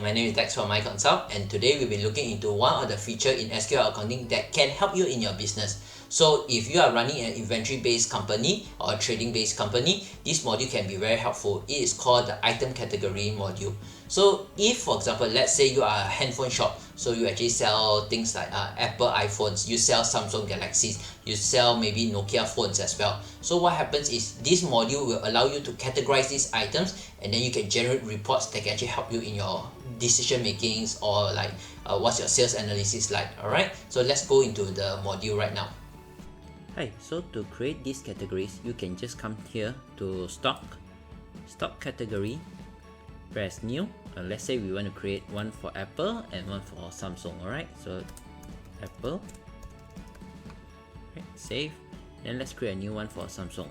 my name is Dex from myconsult, and today we'll be looking into one of the features in SQL Accounting that can help you in your business. So if you are running an inventory-based company or a trading-based company, this module can be very helpful. It is called the item category module. So if, for example, let's say you are a handphone shop, so you actually sell things like Apple iPhones, you sell Samsung Galaxies, you sell maybe Nokia phones as well. So what happens is this module will allow you to categorize these items, and then you can generate reports that can actually help you in your decision makings, or like what's your sales analysis like. Alright, so let's go into the module right now. Hi, so to create these categories, you can just come here to stock category, press new. Let's say we want to create one for Apple and one for Samsung. Alright, so Apple, right, save. Then let's create a new one for Samsung.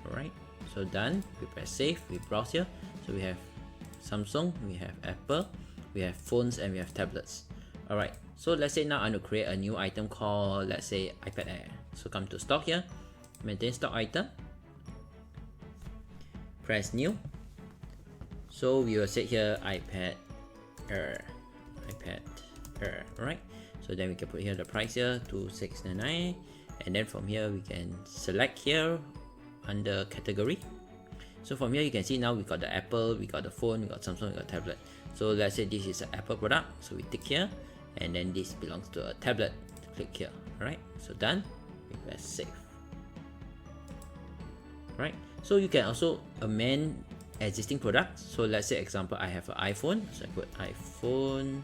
Alright, so done. We press save, we browse here. So we have Samsung, we have Apple, we have phones, and we have tablets. Alright, so let's say now I want to create a new item called, let's say, iPad Air. So come to stock here, maintain stock item, press new. So we will set here iPad Air. Alright, so then we can put here the price here, 2699, and then from here we can select here under category. So from here you can see now we got the Apple, we got the phone, we got Samsung, we got tablet. So let's say this is an Apple product, so we tick here, and then this belongs to a tablet. Click here. Alright, so done. We press save. Right, so you can also amend existing products. So let's say example, I have an iPhone, so I put iPhone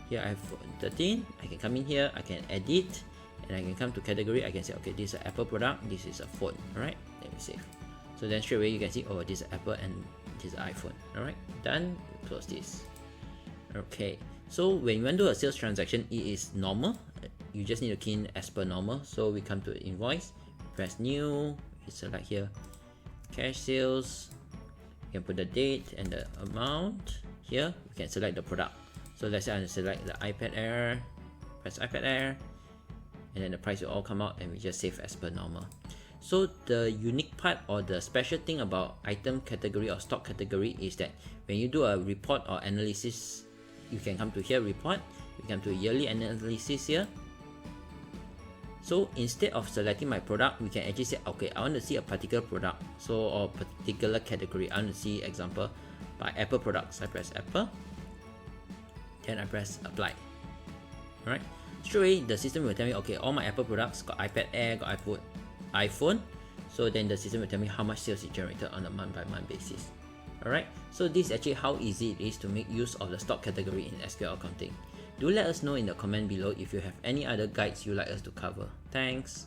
here, iPhone 13. I can come in here, I can edit, and I can come to category. I can say, okay, this is an Apple product, this is a phone. Alright, let me save. So then straight away you can see, oh, this is Apple and this is iPhone. Alright, done. Close this. Okay, so when you want to do a sales transaction, it is normal. You just need to key in as per normal. So we come to invoice, press new, we select here cash sales. You can put the date and the amount. Here we can select the product. So let's say I select the iPad Air, press iPad Air, and then the price will all come out, and we just save as per normal. So the unique part or the special thing about item category or stock category is that when you do a report or analysis, you can come to here, report, you come to yearly analysis here. So instead of selecting my product, we can actually say, okay, I want to see a particular product, so, or particular category. I want to see example by Apple products. I press Apple, then I press apply. Alright, straight away the system will tell me, okay, all my Apple products got iPad Air, got iPhone. So then the system will tell me how much sales it generated on a month by month basis. Alright, so this is actually how easy it is to make use of the stock category in SQL Accounting. Do let us know in the comment below if you have any other guides you'd like us to cover. Thanks!